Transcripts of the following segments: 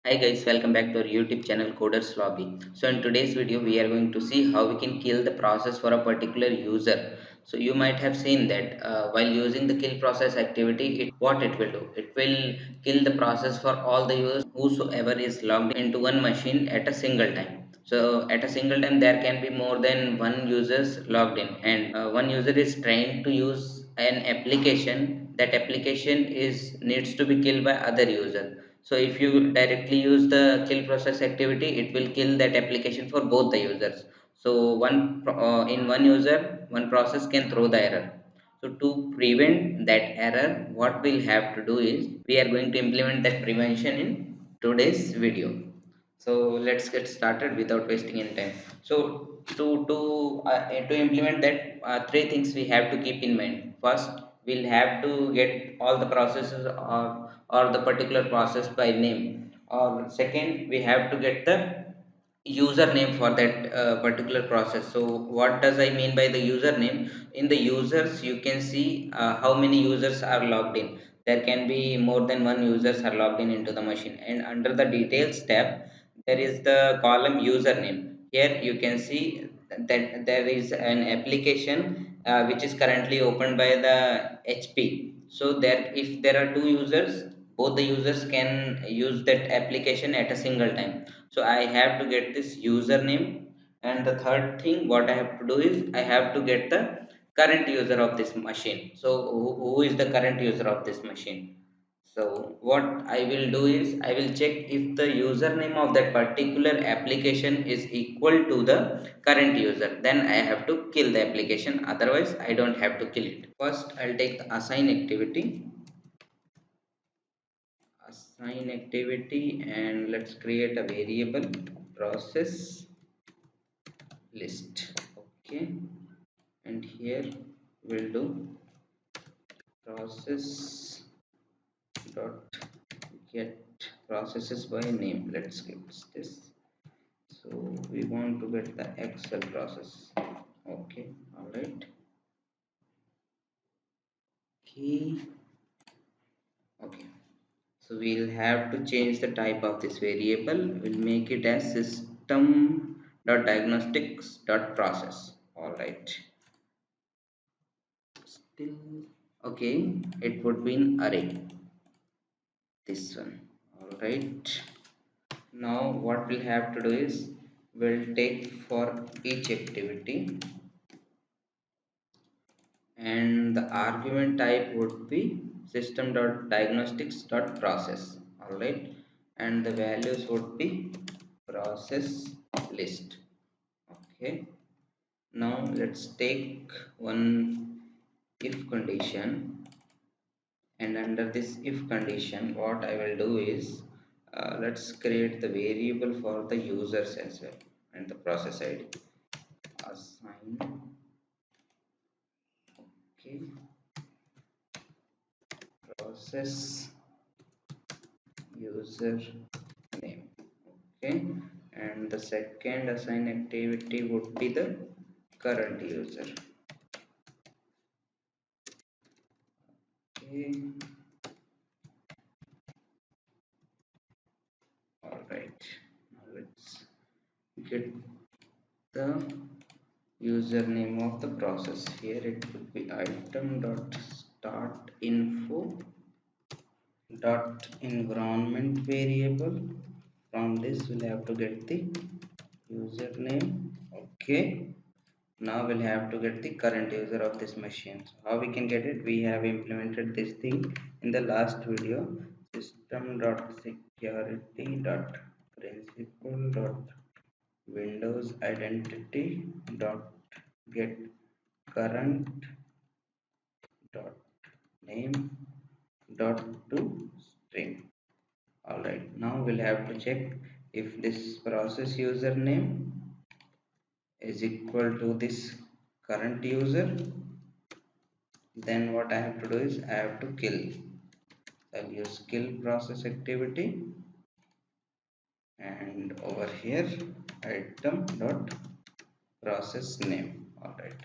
Hi guys, welcome back to our YouTube channel Coderslobby. So in today's video, we are going to see how we can kill the process for a particular user. So you might have seen that while using the kill process activity, what it will do? It will kill the process for all the users whosoever is logged into one machine at a single time. So at a single time, there can be more than one users logged in, and one user is trying to use an application. That application is needs to be killed by other user. So if you directly use the kill process activity, it will kill that application for both the users. So in one user, one process can throw the error. So to prevent that error, what we'll have to do is we are going to implement that prevention in today's video. So let's get started without wasting any time. So to implement that, three things we have to keep in mind. First, we'll have to get all the processes or the particular process by name. Or second, we have to get the username for that particular process. So what does I mean by the username? In the users, you can see how many users are logged in. There can be more than one users are logged in into the machine, and under the details tab there is the column username. Here you can see that there is an application which is currently opened by the HP. So there, if there are two users, both the users can use that application at a single time. So I have to get this username, and the third thing what I have to do is I have to get the current user of this machine. So who is the current user of this machine? So what I will do is I will check if the username of that particular application is equal to the current user. Then I have to kill the application. Otherwise, I don't have to kill it. First, I'll take the assign activity, and let's create a variable process list. Okay, and here we'll do process dot get processes by name. Let's skip this. So we want to get the Excel process. Okay, all right. Okay, okay. So we'll have to change the type of this variable. We'll make it as system.diagnostics.process. All right. Still okay. It would be in array. This one. All right. Now what we'll have to do is we'll take for each activity, and the argument type would be system.diagnostics.process. All right, and the values would be process list. Okay, now let's take one if condition, and under this if condition what I will do is let's create the variable for the users as well, and the process ID assign. Okay, process user name. Okay, and the second assign activity would be the current user. Okay, all right. Now let's get the username of the process. Here it would be item.StartInfo.EnvironmentVariable. From this we'll have to get the username. Okay, now we'll have to get the current user of this machine. So how we can get it? We have implemented this thing in the last video. System.security.principal.windows identity dot get current dot name dot to string. All right, now we'll have to check if this process username is equal to this current user. Then what I have to do is I have to kill. I'll use kill process activity, and over here item dot process name. All right,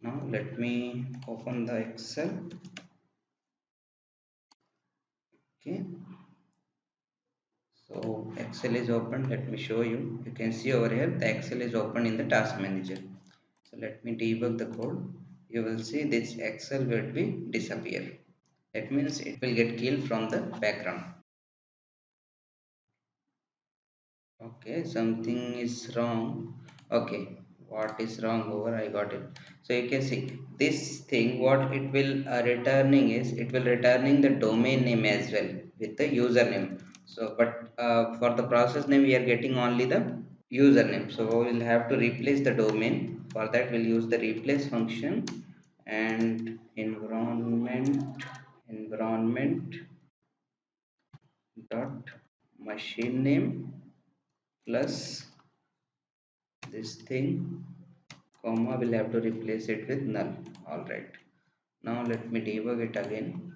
now let me open the Excel. Okay, So Excel is open. Let me show you. You can see over here the Excel is open in the task manager. So let me debug the code. You will see this Excel will be disappear. That means it will get killed from the background. Okay, something is wrong. Okay, what is wrong over? I got it. So you can see this thing, what it will returning is, it will returning the domain name as well with the username. So but for the process name we are getting only the username, so we'll have to replace the domain. For that we'll use the replace function and environment dot machine name plus this thing comma, will have to replace it with null. All right, now let me debug it again.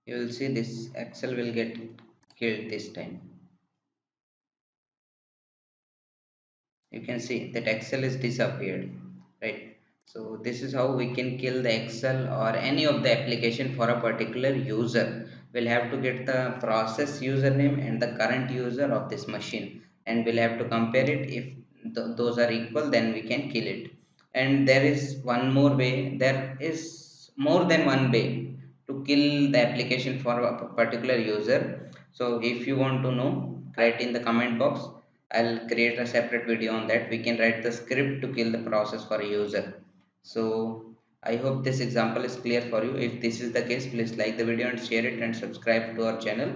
You will see this Excel will get killed this time. You can see that Excel is disappeared, right? So this is how we can kill the Excel or any of the application for a particular user. We'll have to get the process username and the current user of this machine, and we'll have to compare it. If those are equal, then we can kill it. And there is one more way, there is more than one way to kill the application for a particular user. So if you want to know, write in the comment box. I'll create a separate video on that. We can write the script to kill the process for a user. So I hope this example is clear for you. If this is the case, please like the video and share it and subscribe to our channel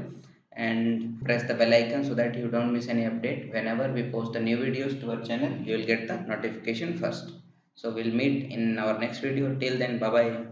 and press the bell icon so that you don't miss any update. Whenever we post the new videos to our channel, you will get the notification first. So we'll meet in our next video. Till then, bye bye.